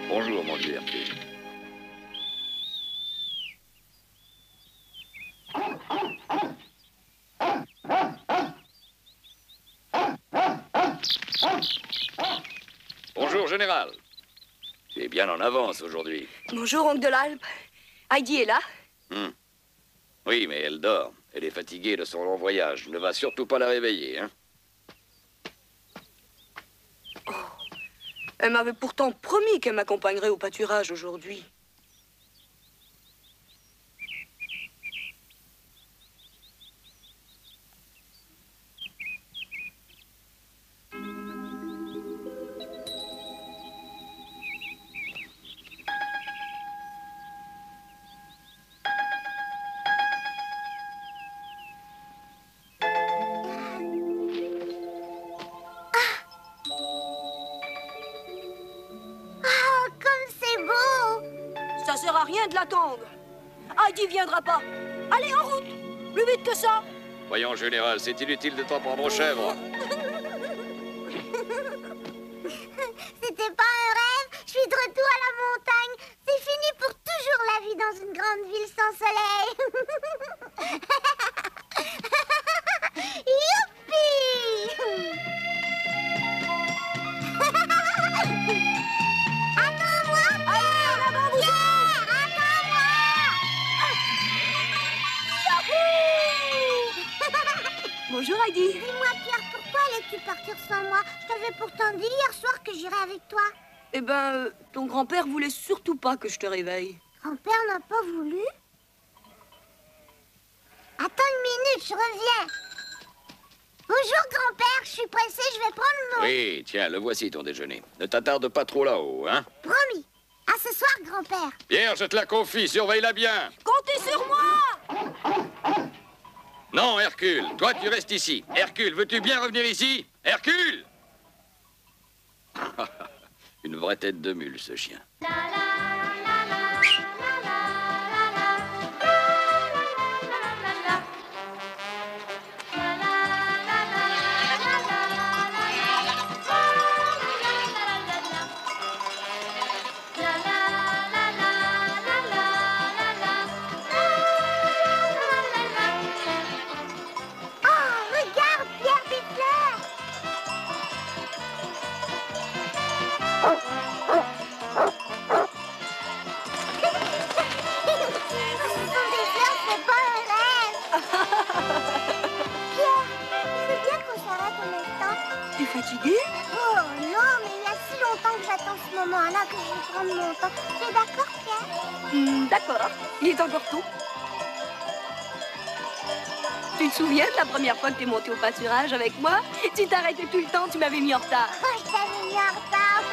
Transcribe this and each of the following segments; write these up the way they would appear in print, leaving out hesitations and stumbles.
Bonjour, mon vieux Hercule. Bonjour, général. Tu es bien en avance aujourd'hui. Bonjour, oncle de l'Alpe. Heidi est là? Oui, mais elle dort. Elle est fatiguée de son long voyage. Ne va surtout pas la réveiller, hein? Oh. Elle m'avait pourtant promis qu'elle m'accompagnerait au pâturage aujourd'hui. Ça sert à rien de l'attendre. Heidi viendra pas. Allez, en route. Plus vite que ça. Voyons, général, c'est inutile de t'en prendre aux chèvres. C'était pas un rêve. Je suis de retour à la montagne. C'est fini pour toujours la vie dans une grande ville sans soleil. Youpi! Attends-moi, Pierre! Pierre, attends-moi! Bonjour, Heidi. Dis-moi, Pierre, pourquoi allais-tu partir sans moi? Je t'avais pourtant dit hier soir que j'irais avec toi. Eh ben, ton grand-père voulait surtout pas que je te réveille. Grand-père n'a pas voulu? Attends une minute, je reviens. Bonjour, grand-père, je suis pressée, je vais prendre mon... Oui, tiens, le voici ton déjeuner. Ne t'attarde pas trop là-haut, hein? Promis. À ce soir, grand-père. Pierre, je te la confie, surveille-la bien. Comptez sur moi! Non, Hercule, toi tu restes ici. Hercule, veux-tu bien revenir ici? Hercule! Une vraie tête de mule, ce chien. T'es fatigué? Oh non, mais il y a si longtemps que j'attends ce moment-là que je vais prendre mon temps. Tu es d'accord, Pierre? D'accord. Il est encore tôt. Tu te souviens de la première fois que t'es monté au pâturage avec moi? Tu t'arrêtais tout le temps, tu m'avais mis en retard. Oh, je t'avais mis en retard.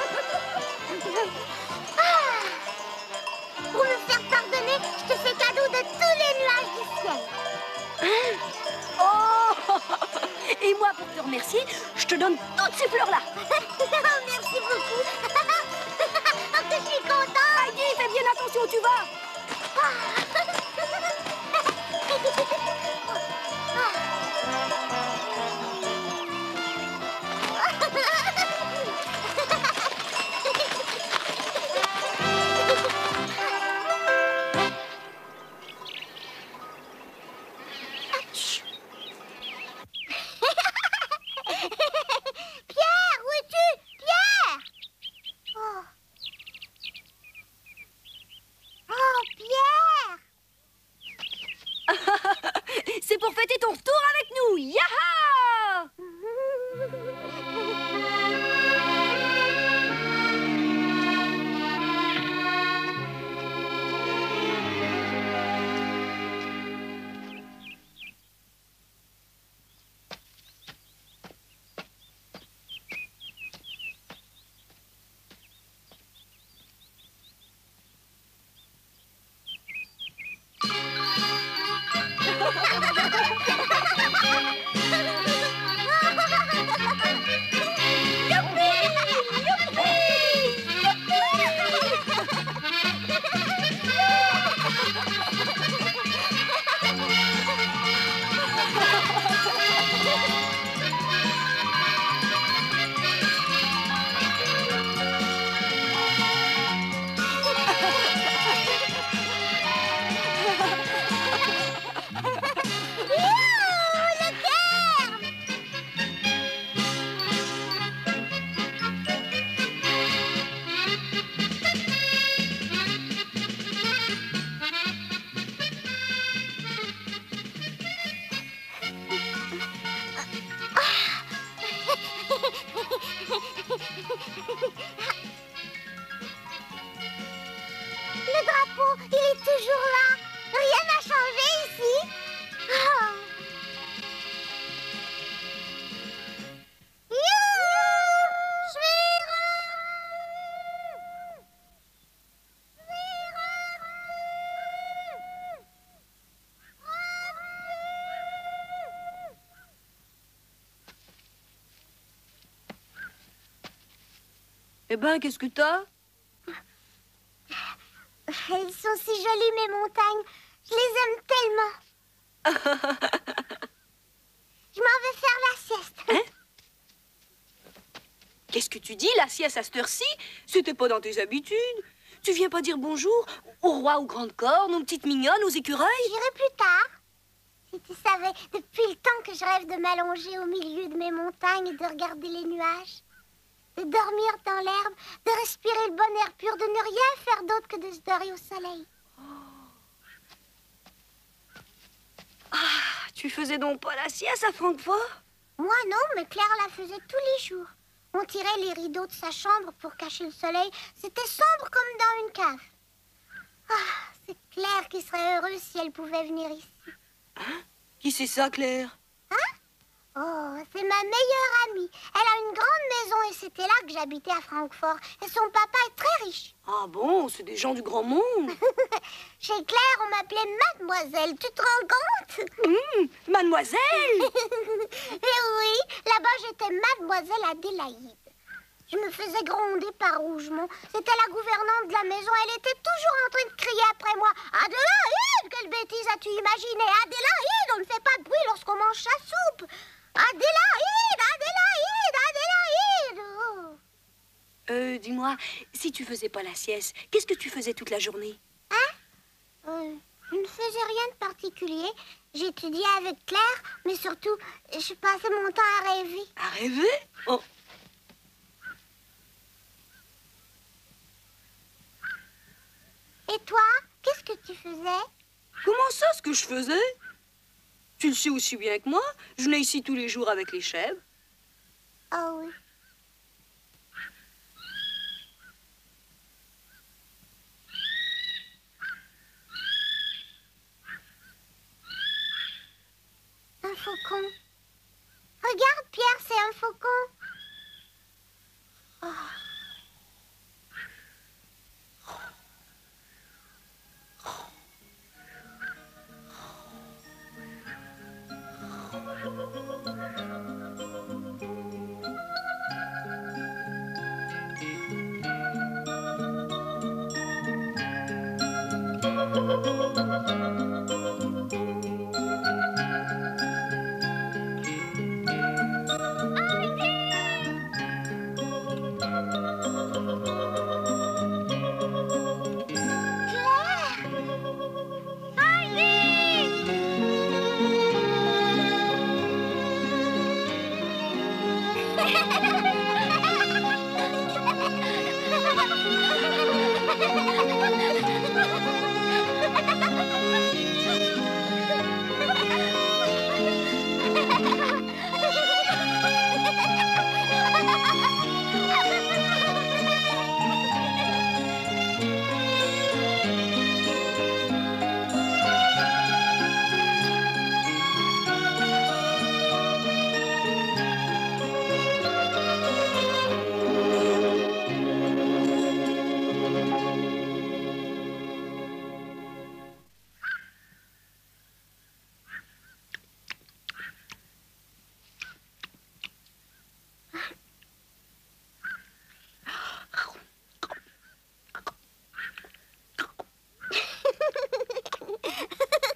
Ah. Pour me faire pardonner, je te fais cadeau de tous les nuages du ciel. Oh! Et moi, pour te remercier, je te donne toutes ces fleurs-là. Merci beaucoup. Oh, que je suis contente. Heidi, fais bien attention où tu vas. Pierre, où es-tu? Pierre! Oh. Oh, Pierre! Eh ben, qu'est-ce que t'as? Elles sont si jolies, mes montagnes. Je les aime tellement. Je m'en vais faire la sieste. Hein? Qu'est-ce que tu dis, la sieste à cette heure-ci? C'était pas dans tes habitudes. Tu viens pas dire bonjour au roi aux grandes cornes, aux petites mignonnes, aux écureuils? J'irai plus tard. Si tu savais, depuis le temps que je rêve de m'allonger au milieu de mes montagnes et de regarder les nuages. De dormir dans l'herbe, de respirer le bon air pur, de ne rien faire d'autre que de se dorer au soleil. Ah, tu faisais donc pas la sieste à Francfort? Moi non, mais Claire la faisait tous les jours. On tirait les rideaux de sa chambre pour cacher le soleil. C'était sombre comme dans une cave. Ah, c'est Claire qui serait heureuse si elle pouvait venir ici. Hein? Qui c'est ça, Claire? Oh, c'est ma meilleure amie. Elle a une grande maison et c'était là que j'habitais à Francfort. Et son papa est très riche. Ah bon, c'est des gens du grand monde. Chez Claire, on m'appelait Mademoiselle. Tu te rends compte? Mademoiselle! Et oui, là-bas, j'étais Mademoiselle Adélaïde. Je me faisais gronder par Rougemont. C'était la gouvernante de la maison. Elle était toujours en train de crier après moi. Adélaïde, quelle bêtise as-tu imaginé? Adélaïde, on ne fait pas de bruit lorsqu'on mange sa soupe. Adélaïde, Adélaïde, Adélaïde. Oh. Dis-moi, si tu faisais pas la sieste, qu'est-ce que tu faisais toute la journée? Je ne faisais rien de particulier. J'étudiais avec Claire, mais surtout, je passais mon temps à rêver. À rêver? Oh. Et toi, qu'est-ce que tu faisais? Comment ça, ce que je faisais? Tu le sais aussi bien que moi. Je venais ici tous les jours avec les chèvres. Oh oui. Un faucon. Regarde, Pierre, c'est un faucon. Oh.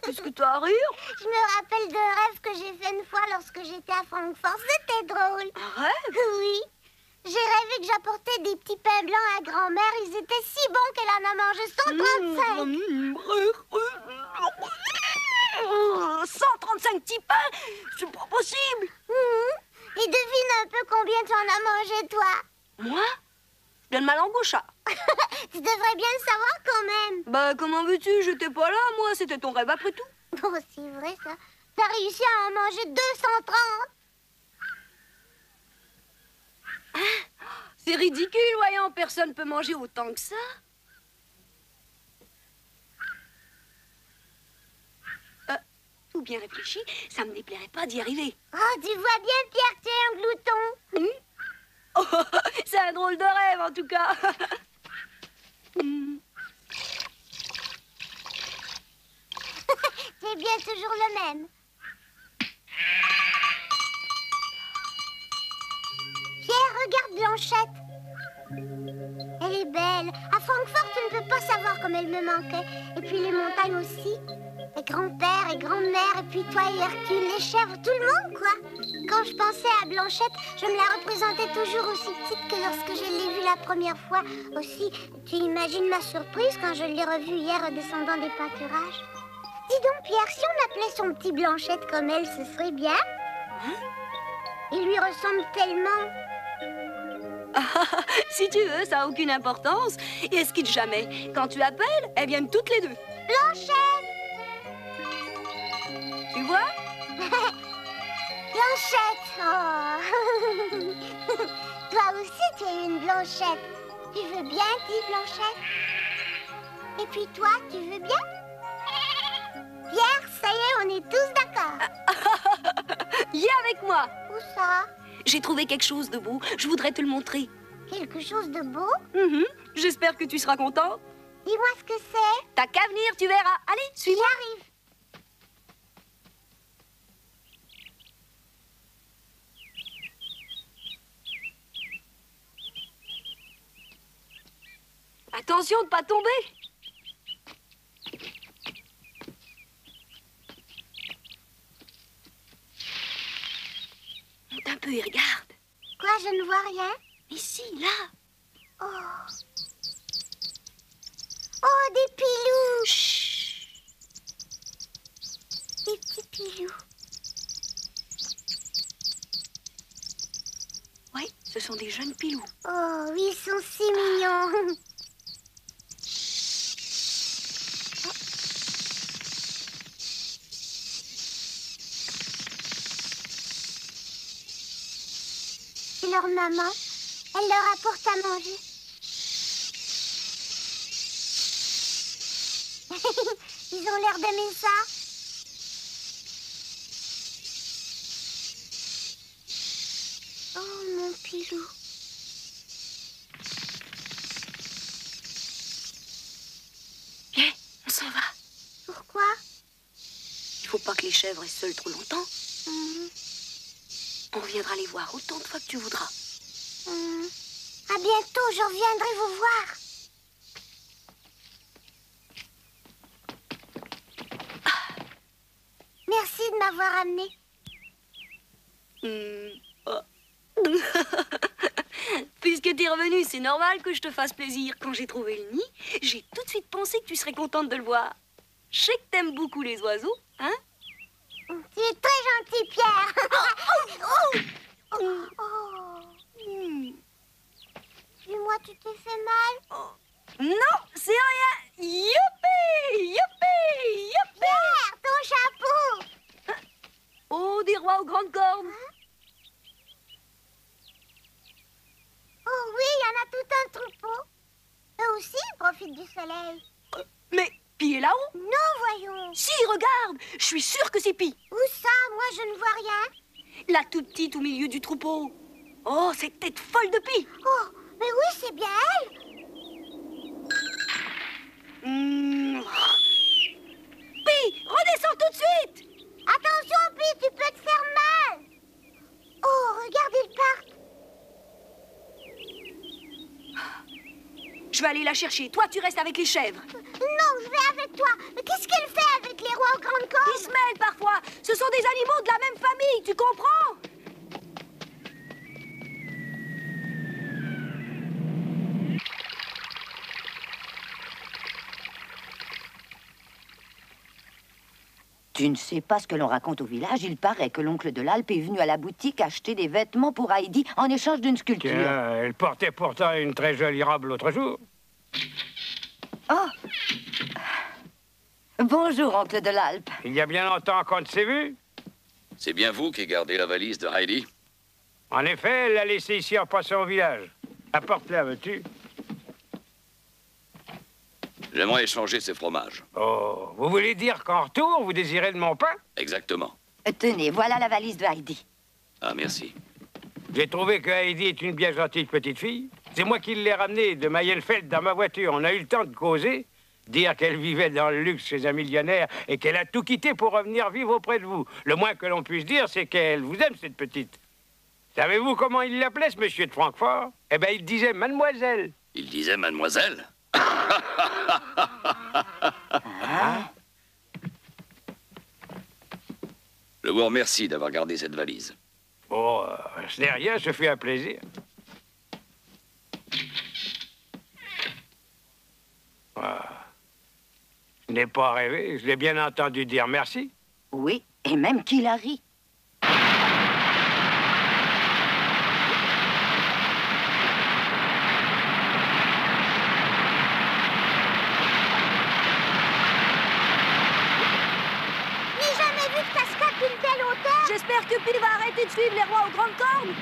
Qu'est-ce que tu as à rire? Je me rappelle d'un rêve que j'ai fait une fois lorsque j'étais à Francfort. C'était drôle. Un rêve? Oui. J'ai rêvé que j'apportais des petits pains blancs à grand-mère. Ils étaient si bons qu'elle en a mangé 135. 135 petits pains? C'est pas possible. Et devine un peu combien tu en as mangé, toi. Moi? Je donne ma langue au chat. Tu devrais bien le savoir quand même. Bah, comment veux-tu? J'étais pas là, moi. C'était ton rêve après tout. Oh, c'est vrai, ça. T'as réussi à en manger 230. C'est ridicule, voyons. Personne peut manger autant que ça. Tout bien réfléchi, ça me déplairait pas d'y arriver. Oh, tu vois bien, Pierre, que tu es un glouton. Oh, c'est un drôle de rêve, en tout cas. C'est bien toujours le même. Pierre, regarde Blanchette. Elle est belle. À Francfort, tu ne peux pas savoir comme elle me manquait. Et puis les montagnes aussi. Et grand-père et grand-mère, et puis toi et Hercule, les chèvres, tout le monde, quoi. Quand je pensais à Blanchette, je me la représentais toujours aussi petite que lorsque je l'ai vue la première fois. Aussi, tu imagines ma surprise quand je l'ai revue hier en descendant des pâturages. Dis donc, Pierre, si on appelait son petit Blanchette comme elle, ce serait bien. Il lui ressemble tellement. Si tu veux, ça n'a aucune importance. Et elles se quittent jamais. Quand tu appelles, elles viennent toutes les deux. Blanchette! Tu vois? Blanchette! Oh. Toi aussi, tu es une Blanchette. Tu veux bien, petite Blanchette? Et puis toi, tu veux bien? Pierre, ça y est, on est tous d'accord. Viens avec moi. Où ça? J'ai trouvé quelque chose de beau. Je voudrais te le montrer. Quelque chose de beau? J'espère que tu seras content. Dis-moi ce que c'est. T'as qu'à venir, tu verras. Allez, suis-moi. J'arrive. Attention de ne pas tomber. Monte un peu et regarde. Quoi, je ne vois rien? Ici, là. Oh. Oh, des pilous. Chut. Des petits pilous. Oui, ce sont des jeunes pilous. Oh, oui, ils sont si mignons. Et leur maman, elle leur apporte à manger. Ils ont l'air d'aimer ça. Oh, mon pilou. Viens, on s'en va. Pourquoi? Il faut pas que les chèvres restent seules trop longtemps. On reviendra les voir autant de fois que tu voudras. À bientôt, je reviendrai vous voir. Merci de m'avoir amené. Puisque t'es revenu, c'est normal que je te fasse plaisir. Quand j'ai trouvé le nid, j'ai tout de suite pensé que tu serais contente de le voir. Je sais que t'aimes beaucoup les oiseaux, hein? Tu es très gentil, Pierre. Dis-moi, tu t'es fait mal? Non, c'est rien. Youpi! Youpi! Youpi! Pierre, ton chapeau. Oh, des rois aux grandes cornes. Oh oui, il y en a tout un troupeau. Eux aussi, ils profitent du soleil. Mais Pi est là-haut? Non, voyons. Si, regarde, je suis sûre que c'est Pi. Où ça? Moi, je ne vois rien. La toute petite au milieu du troupeau. Oh, cette tête folle de Pi. Oh, mais oui, c'est bien elle. Pi, redescends tout de suite. Attention, Pi, tu peux te faire mal. Oh, regarde, ils partent. Je vais aller la chercher. Toi, tu restes avec les chèvres. Non, je vais avec toi. Mais qu'est-ce qu'elle fait avec les rois aux grandes cornes? Ils se mêlent parfois. Ce sont des animaux de la même famille, tu comprends? Tu ne sais pas ce que l'on raconte au village. Il paraît que l'oncle de l'Alpe est venu à la boutique acheter des vêtements pour Heidi en échange d'une sculpture. Tiens, elle portait pourtant une très jolie robe l'autre jour. Oh! Bonjour, oncle de l'Alpe. Il y a bien longtemps qu'on ne s'est vu. C'est bien vous qui gardez la valise de Heidi? En effet, elle l'a laissée ici en passant au village. Apporte-la, veux-tu? J'aimerais échanger ces fromages. Oh, vous voulez dire qu'en retour, vous désirez de mon pain? Exactement. Tenez, voilà la valise de Heidi. Ah, merci. J'ai trouvé que Heidi est une bien gentille petite fille. C'est moi qui l'ai ramenée de Mayenfeld dans ma voiture. On a eu le temps de causer, dire qu'elle vivait dans le luxe chez un millionnaire et qu'elle a tout quitté pour revenir vivre auprès de vous. Le moins que l'on puisse dire, c'est qu'elle vous aime, cette petite. Savez-vous comment il l'appelait, ce monsieur de Francfort? Eh bien, il disait mademoiselle. Il disait mademoiselle. Je vous remercie d'avoir gardé cette valise. Oh, ce n'est rien, ce fut un plaisir. Ah. Je n'ai pas rêvé, je l'ai bien entendu dire merci. Oui, et même qu'il a ri. J'espère que Pile va arrêter de suivre les rois aux grandes cornes.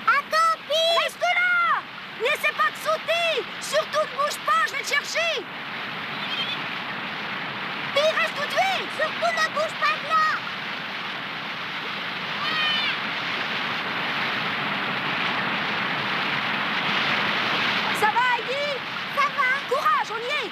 Attends, Pile! Reste là! N'essaie pas de sauter! Surtout ne bouge pas, je vais te chercher! Pile, reste tout de suite! Surtout ne bouge pas de là! Ça va, Heidi? Ça va? Courage, on y est!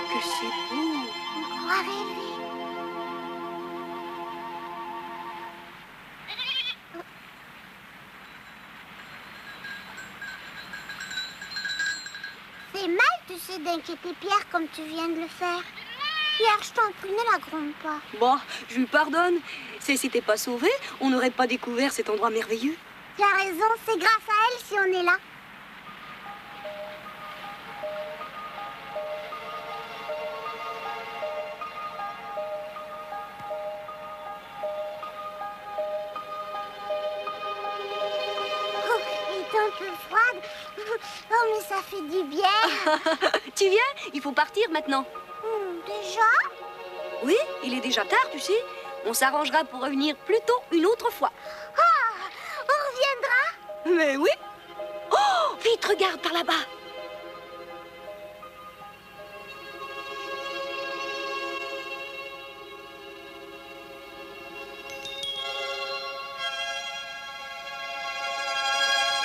Que c'est beau! On croit rêver. C'est mal, tu sais, d'inquiéter Pierre comme tu viens de le faire. Pierre, je t'en prie, ne la gronde pas. Bon, je lui pardonne. Si elle s'était pas sauvée, on n'aurait pas découvert cet endroit merveilleux. Tu as raison, c'est grâce à elle si on est là. Oh, elle est un peu froide. Oh, mais ça fait du bien. Tu viens? Il faut partir maintenant. Déjà? Oui, il est déjà tard, tu sais. On s'arrangera pour revenir plus tôt une autre fois. Ah, on reviendra? Mais oui. Oh, vite, regarde par là-bas.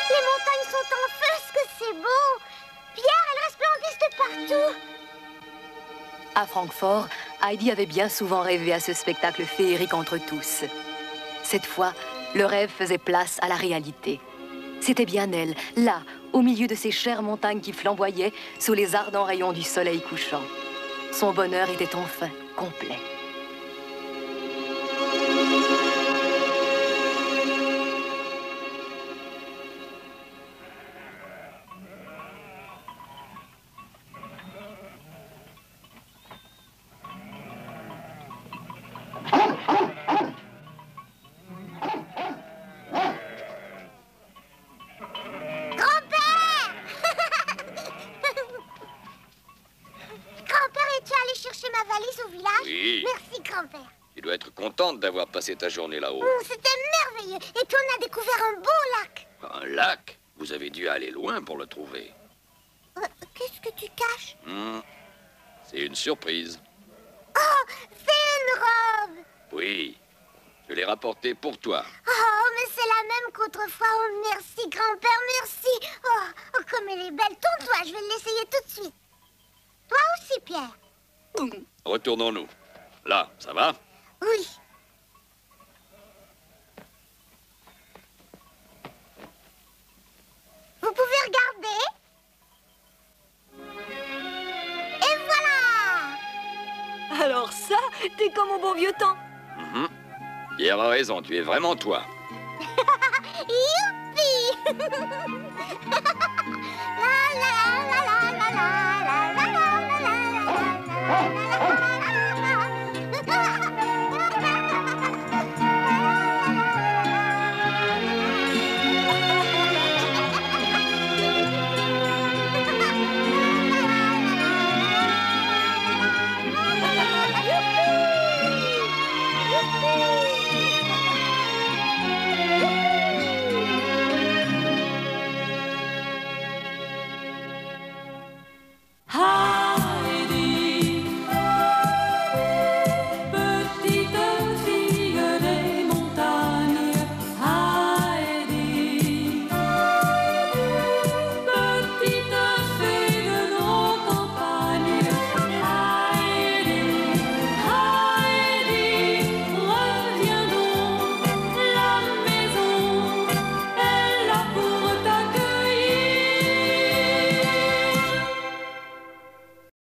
Les montagnes sont en feu, ce que c'est beau. Pierre, elles resplendissent de partout. À Francfort, Heidi avait bien souvent rêvé à ce spectacle féerique entre tous. Cette fois, le rêve faisait place à la réalité. C'était bien elle, là, au milieu de ces chères montagnes qui flamboyaient sous les ardents rayons du soleil couchant. Son bonheur était enfin complet. Grand-père! Grand-père, es-tu allé chercher ma valise au village? Oui. Merci, grand-père. Tu dois être contente d'avoir passé ta journée là-haut. C'était merveilleux. Et puis on a découvert un beau lac. Un lac? Vous avez dû aller loin pour le trouver. Qu'est-ce que tu caches? C'est une surprise. Oh, c'est une robe. Oui. Je l'ai rapportée pour toi. Oh, mais c'est la même qu'autrefois. Oh, merci, grand-père, merci. Oh, comme elle est belle. Tourne-toi, je vais l'essayer tout de suite. Toi aussi, Pierre. Retournons-nous. Là, ça va? Oui. Vous pouvez regarder. Et voilà. Alors ça, t'es comme au bon vieux temps. Pierre a raison, tu es vraiment toi. Youpi. La la la la la la la la la la la la. Bye.